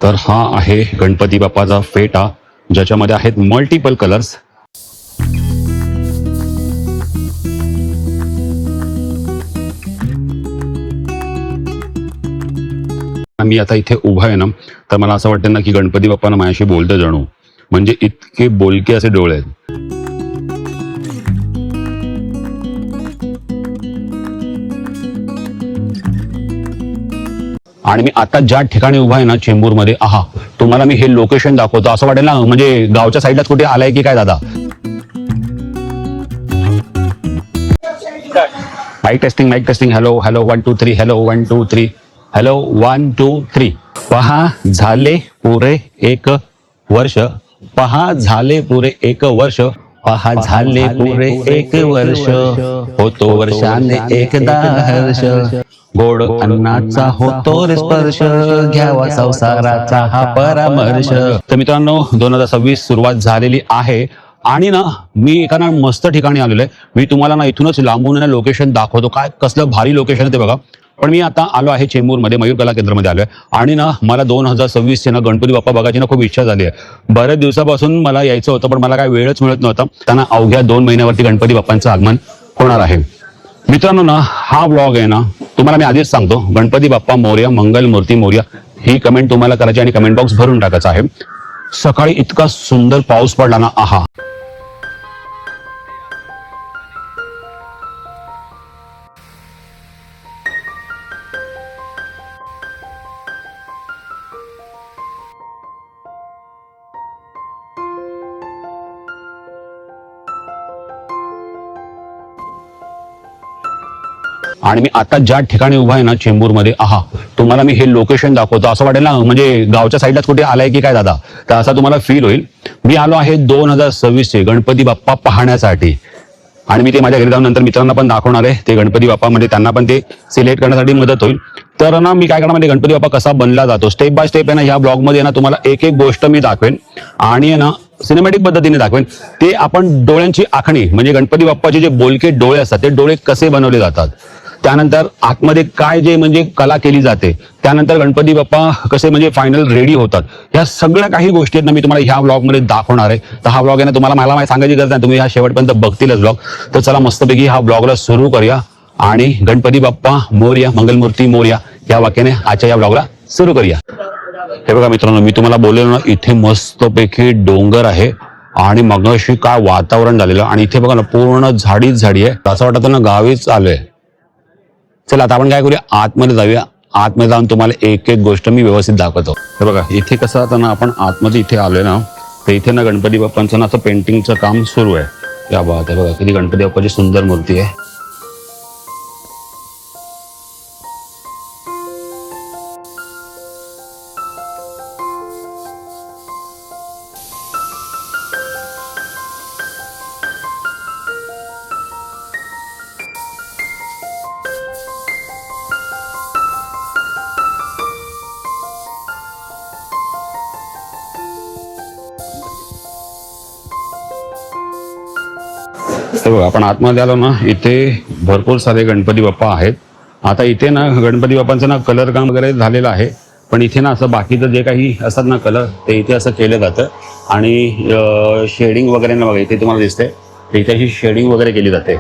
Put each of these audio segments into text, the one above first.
तर हा आहे गणपती बाप्पाचा फेटा, ज्याच्यामध्ये आहेत मल्टिपल कलर्स. मी आता इथे उभा आहे ना, तर मला असं वाटतं ना की गणपती बाप्पांना माझ्याशी बोलतं जणू, म्हणजे इतके बोलके असे डोळे आहेत. आणि मी आता ज्या ठिकाणी उभा आहे ना चेंबूरमध्ये, तुम्हाला मी हे लोकेशन दाखवतो. असं वाटेल ना म्हणजे गावच्या साईडलाच कुठे आलाय की काय दादा. Mike testing. Hello 1 2 3. Hello 1 2 3. Hello 1 2 3. पहा झाले पुरे 1 वर्ष. पहा झाले पुरे 1 वर्ष. पहा झाले पुरे 1 वर्ष. होतो वर्षाने एकदा हर्ष. गोड अन्नाचा होतो रे स्पर्श. घ्यावा संसाराचा हा परामर्श. तर मित्रांनो 2026 सुरुवात झालेली आहे आणि ना मी एका ना मस्त ठिकाणी आलेलो आहे. मी तुम्हाला ना इथूनच लांबून ना लोकेशन दाखवतो. काय कसलं भारी लोकेशन आहे ते बघा. पण मी आता आलो आहे चेंबूरमध्ये, मयूर कला केंद्रामध्ये आलोय आणि ना मला 2026 चे ना गणपती बाप्पा बघायची ना खूप इच्छा झाली आहे. बऱ्याच दिवसापासून मला यायचं होतं, पण मला काय वेळच मिळत नव्हता. त्यांना अवघ्या 2 महिन्यावरती गणपती बाप्पांचं आगमन होणार आहे. मित्रांनो ना हा ब्लॉग आहे ना, तुम्हाला मी आधीच सांगतो, गणपती बाप्पा मोरया, मंगल मूर्ती मोरया ही कमेंट तुम्हाला करायची आणि कमेंट बॉक्स भरून टाकायचा आहे. सकाळी इतका सुंदर पाऊस पडला ना, आणि मी आता ज्या ठिकाणी उभा आहे ना चेंबूरमध्ये, तुम्हाला मी हे लोकेशन दाखवतो. असं वाटेल ना म्हणजे गावच्या साईडलाच कुठे आलाय की काय दादा, तर असा तुम्हाला फील होईल. मी आलो आहे 2026 चे गणपती बाप्पा पाहण्यासाठी आणि मी ते माझ्या घरी जाऊन नंतर मित्रांना पण दाखवणार आहे. ते गणपती बाप्पा म्हणजे त्यांना पण ते सिलेक्ट करण्यासाठी मदत होईल. तर ना मी काय करणार म्हणजे गणपती बाप्पा कसा बनला जातो स्टेप बाय स्टेप आहे ना ह्या ब्लॉगमध्ये ना तुम्हाला एक एक गोष्ट मी दाखवेन आणि ना सिनेमॅटिक पद्धतीने दाखवेन. ते आपण डोळ्यांची आखणी म्हणजे गणपती बाप्पाचे जे बोलके डोळे असतात ते डोळे कसे बनवले जातात, त्यानंतर आतमध्ये काय जे म्हणजे कला केली जाते, त्यानंतर गणपती बाप्पा कसे म्हणजे फायनल रेडी होतात, ह्या सगळ्या काही गोष्टी आहेत ना मी तुम्हाला ह्या ब्लॉगमध्ये दाखवणार आहे. तर हा ब्लॉग आहे ना तुम्हाला मला सांगायची गरज नाही, तुम्ही ह्या शेवटपर्यंत बघतीलच ब्लॉग. तर चला मस्तपैकी हा ब्लॉगला सुरू करूया आणि गणपती बाप्पा मोरया, मंगलमूर्ती मोरया या वाक्याने आजच्या या ब्लॉगला सुरू करूया. हे बघा मित्रांनो, मी तुम्हाला बोललेलो ना इथे मस्तपैकी डोंगर आहे आणि मगाशी काय वातावरण झालेलं आणि इथे बघा ना पूर्ण झाडीच झाडी आहे. असं वाटतं ना गावीच आलोय. चला आता आपण काय करूया, आतमध्ये जाऊया. आतमध्ये जाऊन तुम्हाला एक एक गोष्ट मी व्यवस्थित दाखवतो. हे बघा इथे कसं आता ना आपण आतमध्ये इथे आलोय ना, तर इथे ना गणपती बाप्पांचं ना असं पेंटिंगचं काम सुरू आहे. या बात आहे, बघा किती गणपती बाप्पाची सुंदर मूर्ती आहे. हे बघा आपण आतमध्ये आलो ना, इथे भरपूर सारे गणपती बाप्पा आहेत. आता इथे ना गणपती बाप्पांचं ना कलर काम वगैरे झालेलं आहे, पण इथे ना असं बाकीचं जे काही असतात ना कलर ते इथे असं केलं जातं आणि शेडिंग वगैरे ना बघा इथे तुम्हाला दिसते, इथे ही शेडिंग वगैरे केली जाते.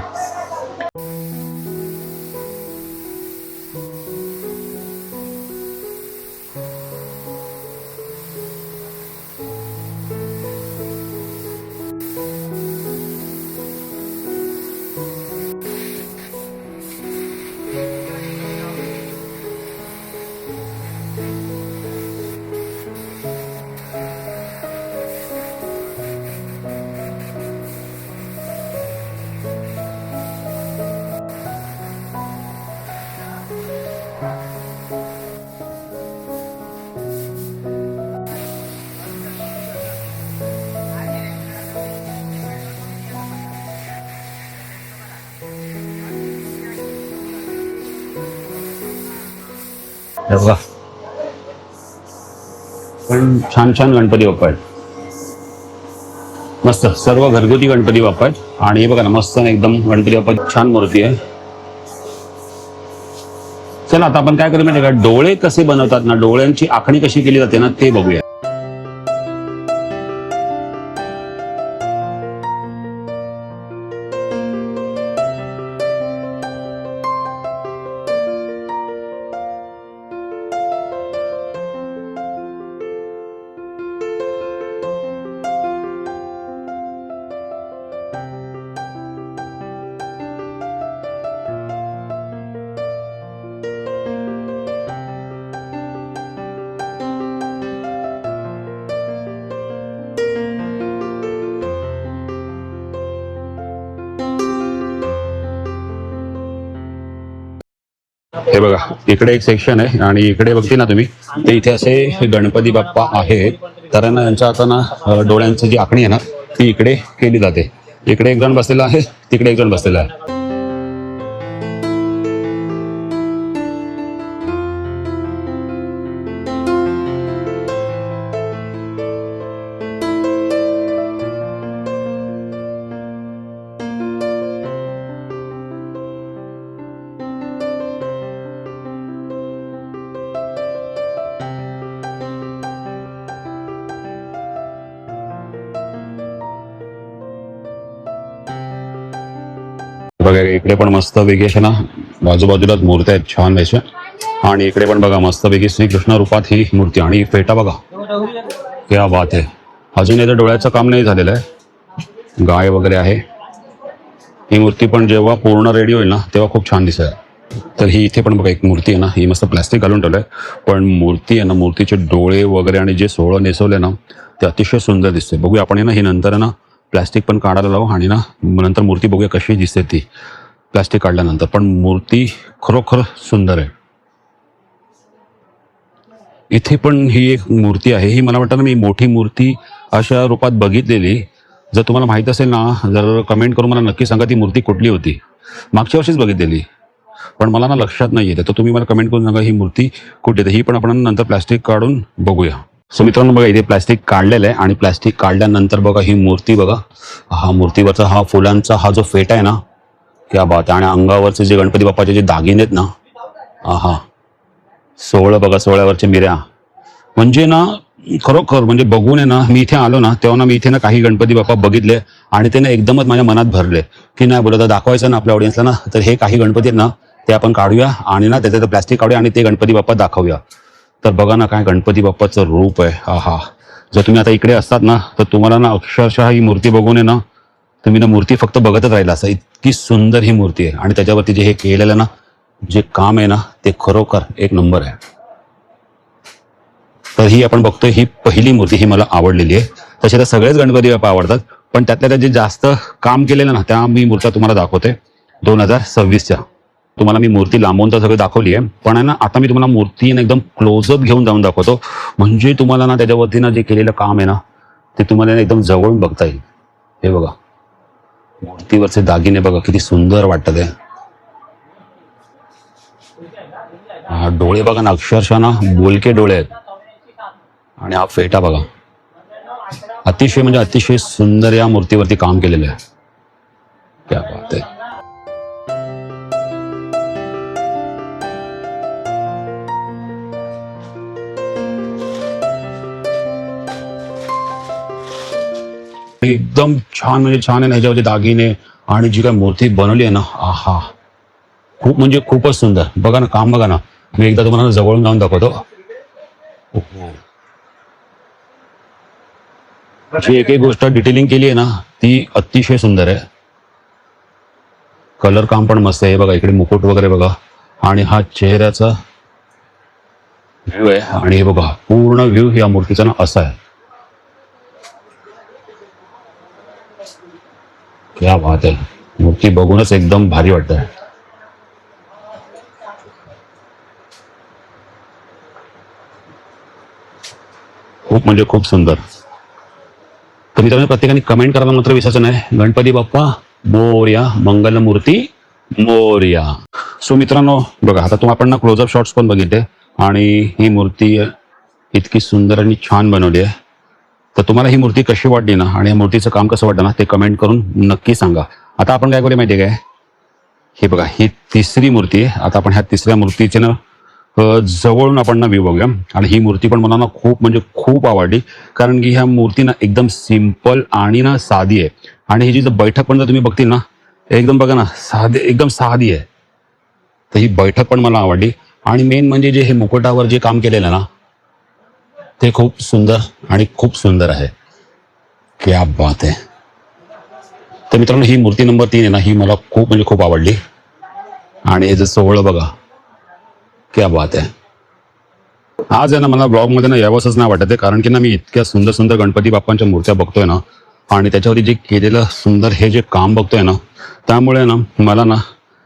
हे बघा पण छान छान गणपती बाप्पा आहेत, मस्त सर्व घरगुती गणपती बाप्पा आहेत. आणि हे बघा ना मस्त एकदम गणपती बाप्पा छान मूर्ती आहे. चला आता आपण काय करू माहिती का, डोळे कसे बनवतात ना, डोळ्यांची आखणी कशी केली जाते ना ते बघूया. हे बघा इकडे एक सेक्शन आहे आणि इकडे बघते ना तुम्ही, ते इथे असे गणपती बाप्पा आहेत. तर ना यांच्या आता ना डोळ्यांची जी आखणी आहे ना ती इकडे केली जाते. इकडे एक जण बसलेला आहे, तिकडे एक जण बसलेला आहे. बघा इकडे पण मस्त पैकी अशा ना बाजूबाजूलाच मूर्त्या आहेत छान अशा. आणि इकडे पण बघा मस्त पैकी श्रीकृष्ण रूपात ही मूर्ती आणि फेटा बघा, क्या बात आहे. अजून याचं डोळ्याचं काम नाही झालेलं आहे. गाय वगैरे आहे. ही मूर्ती पण जेव्हा पूर्ण रेडी होईल ना तेव्हा खूप छान दिसेल. तर ही इथे पण बघा एक मूर्ती आहे ना, ही मस्त प्लॅस्टिक घालून ठेवलंय, पण मूर्ती आहे ना, मूर्तीचे डोळे वगैरे आणि जे सोहळं नेसवले ना ते अतिशय सुंदर दिसते. बघूया आपण ना ही नंतर ना प्लॅस्टिक पण काढायला लावू आणि ना नंतर मूर्ती बघूया कशी दिसते ती प्लॅस्टिक काढल्यानंतर. पण मूर्ती खरोखर सुंदर आहे. इथे पण ही एक मूर्ती आहे. ही मला वाटतं ना मी मोठी मूर्ती अशा रूपात बघितलेली. जर तुम्हाला माहित असेल ना, जर कमेंट करून मला नक्की सांगा ती मूर्ती कुठली होती. मागच्या वर्षीच बघितलेली पण मला ना लक्षात नाही येते. तर तुम्ही मला कमेंट करून सांगा ही मूर्ती कुठे येते. ही पण आपण नंतर प्लॅस्टिक काढून बघूया. सो मित्रांनो बघा इथे प्लॅस्टिक काढलेलं आहे आणि प्लॅस्टिक काढल्यानंतर बघा ही मूर्ती बघा, हा मूर्तीवरचा हा फुलांचा हा जो फेटा आहे ना, क्या बात आहे. आणि अंगावरचे जे गणपती बाप्पाचे जे दागिने आहेत ना, हा सोहळं बघा, सोहळ्यावरचे मिऱ्या, म्हणजे ना खरोखर म्हणजे बघून आहे ना, मी इथे आलो ना तेव्हा ना मी इथे ना काही गणपती बाप्पा बघितले आणि ते ना एकदमच माझ्या मनात भरले की नाही बोलत दाखवायचं ना आपल्या ऑडियन्सला ना. तर हे काही गणपती आहेत ना ते आपण काढूया आणि ना त्याचं प्लॅस्टिक काढूया आणि ते गणपती बाप्पा दाखवूया. तर बघा ना काय गणपती बाप्पाचं रूप आहे. हा जर तुम्ही आता इकडे असतात ना तर तुम्हाला ना अक्षरशः ही मूर्ती बघून आहे ना तुम्ही ना मूर्ती फक्त बघतच राहिला असं. इतकी सुंदर ही मूर्ती आहे आणि त्याच्यावरती जे हे केलेलं ना जे काम आहे ना ते खरोखर एक नंबर आहे. तर ही आपण बघतोय ही पहिली मूर्ती, ही मला आवडलेली आहे. तसे तर सगळेच गणपती बाप्पा आवडतात पण त्यातल्या त्यात जे जास्त काम केलेलं ना त्या मी मूर्त्या तुम्हाला दाखवते 2026च्या. तुम्हाला मी मूर्ती लांबून तर सगळं दाखवली आहे पण आहे ना आता मी तुम्हाला मूर्ती एकदम क्लोजअप घेऊन जाऊन दाखवतो. म्हणजे तुम्हाला ना त्याच्यावरती ना जे केलेलं काम आहे ना ते तुम्हाला एकदम जवळून बघता येईल. हे बघा मूर्तीवरचे दागिने बघा किती सुंदर वाटतात आहे. हा डोळे बघा ना अक्षरशः ना बोलके डोळे आहेत. आणि हा फेटा बघा, अतिशय म्हणजे अतिशय सुंदर या मूर्तीवरती काम केलेलं आहे. क्या बात आहे. एकदम छान म्हणजे छान आहे. ह्याच्यावरचे दागिने आणि जी काय मूर्ती बनवली आहे ना, आहा खूप म्हणजे खूपच सुंदर. बघा ना काम बघा ना, मी एकदा तुम्हाला जवळून जाऊन दाखवतो. जी एक एक गोष्ट डिटेलिंग केली आहे ना ती अतिशय सुंदर आहे. कलर काम पण मस्त आहे. बघा इकडे मुकुट वगैरे बघा आणि हा चेहऱ्याचा व्ह्यू आहे आणि हे बघा पूर्ण व्ह्यू या मूर्तीचा ना असा आहे. क्या बात आहे. मूर्ती बघूनच एकदम भारी वाटत आहे. खूप म्हणजे खूप सुंदर. तर मित्रांनो प्रत्येकाने कमेंट करायला मात्र विसरायचं नाही, गणपती बाप्पा मोरया, मंगलमूर्ती मोरया. सो मित्रांनो बघा आता तुम्ही आपण ना क्लोजअप शॉट्स पण बघितले आणि ही मूर्ती इतकी सुंदर आणि छान बनवली आहे. तर तुम्हाला ही मूर्ती कशी वाटली ना आणि या मूर्तीचं काम कसं वाटलं ना ते कमेंट करून नक्की सांगा. आता आपण काय करूया माहिती आहे काय, हे बघा ही तिसरी मूर्ती आहे. आता आपण ह्या तिसऱ्या मूर्तीचे ना जवळून आपण ना व्ह्यू बघूया. आणि ही मूर्ती पण मला ना खूप म्हणजे खूप आवडली, कारण की ह्या मूर्ती ना एकदम सिम्पल आणि ना साधी आहे. आणि ही जी बैठक पण जर तुम्ही बघतील ना, एकदम बघा ना साधी, एकदम साधी आहे. तर ही बैठक पण मला आवडली. आणि मेन म्हणजे जे हे मुकुटावर जे काम केलेलं आहे ना, ते खूप सुंदर आणि खूप सुंदर आहे. क्या बात आहे. तर मित्रांनो, ही मूर्ती नंबर 3 आहे ना, ही मला खूप म्हणजे खूप आवडली. आणि हे जे सोहळं बघा, क्या बात आहे. आज आहे ना मला ब्लॉगमध्ये ना यावंसंच नाही वाटत आहे, कारण की ना मी इतक्या सुंदर सुंदर गणपती बाप्पांच्या मूर्त्या बघतोय ना, आणि त्याच्यावरती जे केलेलं सुंदर हे जे काम बघतोय ना, त्यामुळे ना मला ना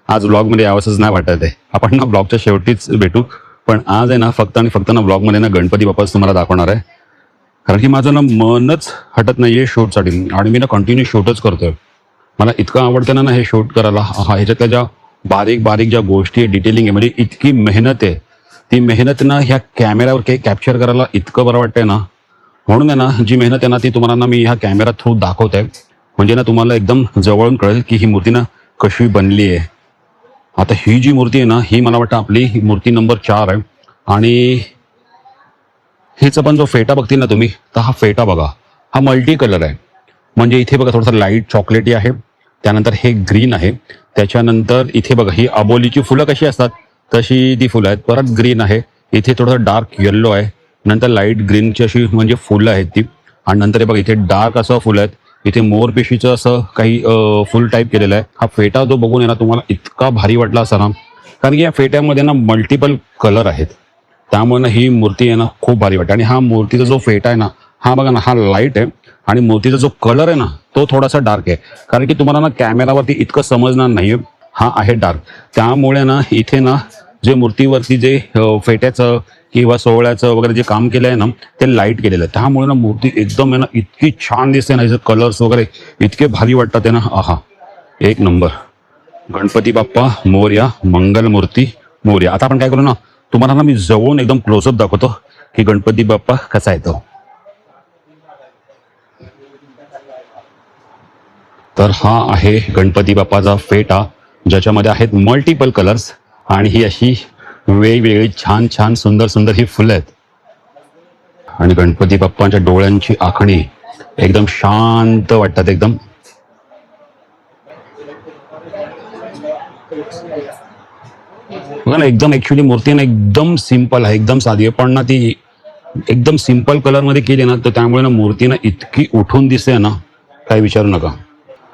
आज ब्लॉगमध्ये यावंसंच नाही वाटत आहे. आपण ना ब्लॉगच्या शेवटीच भेटू, पण आज आहे ना फक्त आणि फक्त ना ब्लॉगमध्ये ना गणपती बाप्पाच तुम्हाला दाखवणार आहे. कारण की माझं ना मनच हटत नाहीये शूटसाठी, आणि मी ना कंटिन्यू शूटच करतोय. मला इतकं आवडतं ना हे शूट करायला. हा, ह्याच्यातल्या ज्या बारीक बारीक ज्या गोष्टी आहे, डिटेलिंग आहे, म्हणजे इतकी मेहनत आहे. ती मेहनत ना ह्या कॅमेऱ्यावर काही कॅप्चर करायला इतकं बरं वाटतंय ना. म्हणून आहे ना जी मेहनत आहे ना ती तुम्हाला ना मी ह्या कॅमेरा थ्रू दाखवत आहे. म्हणजे ना तुम्हाला एकदम जवळून कळेल की ही मूर्ती ना कशी बनली आहे. आता ही जी मूर्ती आहे ना, ही मला वाटतं आपली ही मूर्ती नंबर 4 आहे. आणि हिचा पण जो फेटा बघतील ना तुम्ही, तर हा फेटा बघा, हा मल्टी कलर आहे. म्हणजे इथे बघा थोडासा लाईट चॉकलेटी आहे, त्यानंतर हे ग्रीन आहे, त्याच्यानंतर इथे बघा ही अबोलीची फुलं कशी असतात तशी ती फुलं आहेत, परत ग्रीन आहे, इथे थोडंसं डार्क येल्लो आहे, नंतर लाईट ग्रीनची अशी म्हणजे फुलं आहेत ती, आणि नंतर हे बघा इथे डार्क असं फुलं आहेत, इथे मोरपिशीचं असं काही फुल टाईप केलेलं आहे. हा फेटा जो बघून आहे ना तुम्हाला इतका भारी वाटला असा ना, कारण की या फेट्यामध्ये ना मल्टिपल कलर आहेत. त्यामुळे ना ही मूर्ती आहे ना खूप भारी वाटते. आणि हा मूर्तीचा जो फेटा आहे ना, हा बघा ना हा लाईट आहे, आणि मूर्तीचा जो कलर आहे ना तो थोडासा डार्क आहे, कारण की तुम्हाला ना कॅमेरावरती इतकं समजणार नाही. हा आहे डार्क. त्यामुळे ना इथे ना जे मूर्तीवरती जे फेट्याचं किंवा सोहळ्याचं वगैरे जे काम केलं आहे ना, ते लाईट केलेलं आहे. त्यामुळे ना मूर्ती एकदम आहे ना इतकी छान दिसते ना, याचे कलर्स वगैरे इतके भारी वाटतात आहे ना. आहा, एक नंबर. गणपती बाप्पा मोरया, मंगल मूर्ती मोरया. आता आपण काय करू ना, तुम्हाला ना मी जवळून एकदम क्लोजअप दाखवतो की गणपती बाप्पा कसा येतो. तर हा आहे गणपती बाप्पाचा फेटा, ज्याच्यामध्ये आहेत मल्टिपल कलर्स, आणि ही अशी वेगवेगळी छान छान सुंदर सुंदर ही फुलं आहेत. आणि गणपती बाप्पांच्या डोळ्यांची आखणी एकदम शांत वाटतात एकदम. बघा ना, एकदम ऍक्च्युली मूर्ती ना एकदम सिंपल आहे, एकदम साधी आहे, पण ना ती एकदम सिंपल कलर मध्ये केली ना, तर त्यामुळे ना मूर्ती ना इतकी उठून दिसते ना, काही विचारू नका.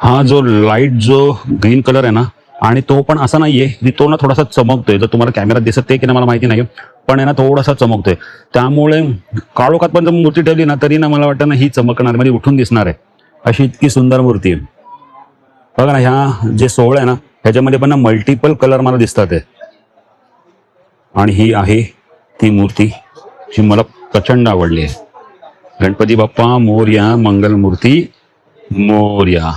हा जो लाईट जो ग्रीन कलर आहे ना, आणि तो पण असा नाहीये की तो ना थोडासा चमकतोय, जर तुम्हाला कॅमेरा दिसत ते की नाही मला माहिती नाही, पण आहे ना थोडासा चमकतोय. त्यामुळे काळोखात पण जर मूर्ती ठेवली ना तरी ना मला वाटतं ना ही चमकणार, म्हणजे उठून दिसणार आहे, अशी इतकी सुंदर मूर्ती आहे. बघा ना, ह्या जे सोहळं आहे ना ह्याच्यामध्ये पण ना मल्टिपल कलर मला दिसतात आहे. आणि ही आहे ती मूर्ती जी मला प्रचंड आवडली आहे. गणपती बाप्पा मोरया, मंगल मूर्ती मोरया.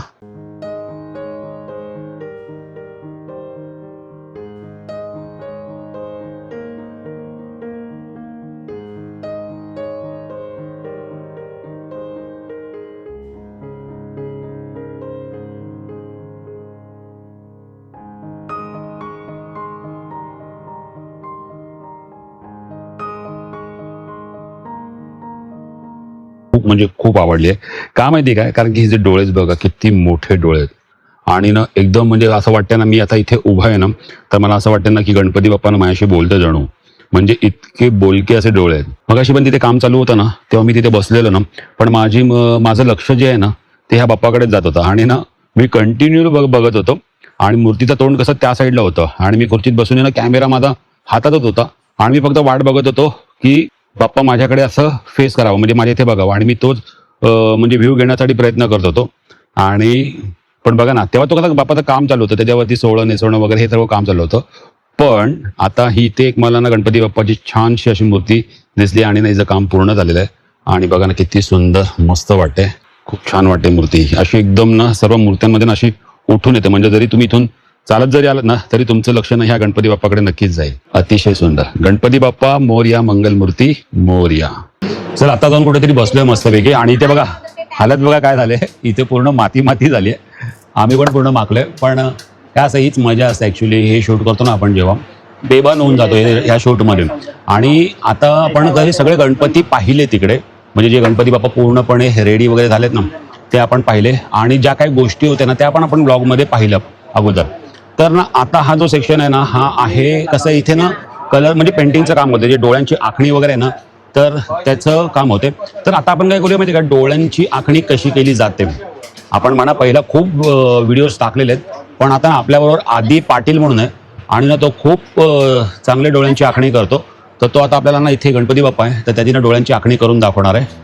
खूप म्हणजे खूप आवडली आहे. का माहिती काय, कारण की हे जे डोळेच बघा किती मोठे डोळे आहेत. आणि ना एकदम म्हणजे असं वाटतं ना, मी आता इथे उभा आहे ना, तर मला असं वाटतं ना की गणपती बाप्पानं माझ्याशी बोलतं जणू. म्हणजे इतके बोलके असे डोळे आहेत. मग अशी पण तिथे काम चालू होतं ना, तेव्हा मी तिथे बसलेलो ना, पण माझं लक्ष जे आहे ना ते ह्या बाप्पाकडेच जात होतं. आणि ना मी कंटिन्यू बघत होतो, आणि मूर्तीचं तोंड कसं त्या साईडला होतं, आणि मी खुर्चीत बसून आहे ना कॅमेरा माझा हातातच होता, आणि मी फक्त वाट बघत होतो की बाप्पा माझ्याकडे असं फेस करावं, म्हणजे माझ्या इथे बघावं, आणि मी तोच म्हणजे व्ह्यू घेण्यासाठी प्रयत्न करत होतो. आणि पण बघा ना, तेव्हा तो कसं बाप्पाचं काम चालू होतं, त्याच्यावरती सोहळं नेसवणं वगैरे हे सर्व काम चालू होतं. पण आता ही ते एक मला ना गणपती बाप्पाची छानशी अशी मूर्ती दिसली, आणि ना हिचं काम पूर्ण झालेलं आहे. आणि बघा ना किती सुंदर मस्त वाटते, खूप छान वाटते मूर्ती अशी एकदम ना. सर्व मूर्त्यांमध्ये ना अशी उठून येते, म्हणजे जरी तुम्ही इथून चालत जरी आलात ना तरी तुमचं लक्ष ना ह्या गणपती बाप्पाकडे नक्कीच जाईल. अतिशय सुंदर. गणपती बाप्पा मोरया, मंगल मूर्ती मोरया. चल आता जाऊन कुठेतरी बसलोय मस्तपैकी, आणि इथे बघा हालत बघा काय झाले, इथे पूर्ण माती माती झाली आहे. आम्ही पण पूर्ण माकलोय, पण असं हीच मजा असते ॲक्च्युली हे शूट करतो ना आपण, जेव्हा बेभान होऊन जातो ह्या शूटमध्ये. आणि आता आपण हे सगळे गणपती पाहिले तिकडे, म्हणजे जे गणपती बाप्पा पूर्णपणे रेडी वगैरे झालेत ना ते आपण पाहिले, आणि ज्या काही गोष्टी होत्या ना त्या आपण ब्लॉगमध्ये पाहिलं अगोदर. तर ना आता हा जो सेक्शन आहे ना हा आहे कसं, इथे ना कलर म्हणजे पेंटिंगचं काम होतं, जे डोळ्यांची आखणी वगैरे आहे ना तर त्याचं काम होते. तर आता आपण काय करूया माहिती का, डोळ्यांची आखणी कशी केली जाते. आपण म्हणा पहिला खूप व्हिडिओज टाकलेले आहेत, पण आता आपल्याबरोबर आदी पाटील म्हणून आहे आणि ना तो खूप चांगले डोळ्यांची आखणी करतो. तर तो आता आपल्याला ना इथे गणपती बाप्पा आहे तर त्याची ना डोळ्यांची आखणी करून दाखवणार आहे.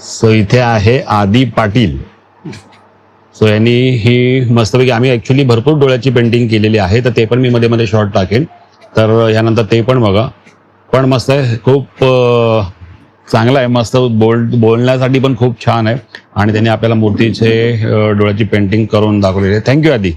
सो इथे आहे आदी पाटील. सो यांनी ही मस्तपैकी, आम्ही ॲक्च्युली भरपूर डोळ्याची पेंटिंग केलेली आहे, तर ते पण मी मध्ये मध्ये शॉर्ट टाकेन, तर यानंतर ते पण बघा. पण मस्त आहे, खूप चांगला आहे, मस्त बोलण्यासाठी पण खूप छान आहे. आणि त्यांनी आपल्याला मूर्तीचे डोळ्याची पेंटिंग करून दाखवलेली आहे. थँक्यू आदी.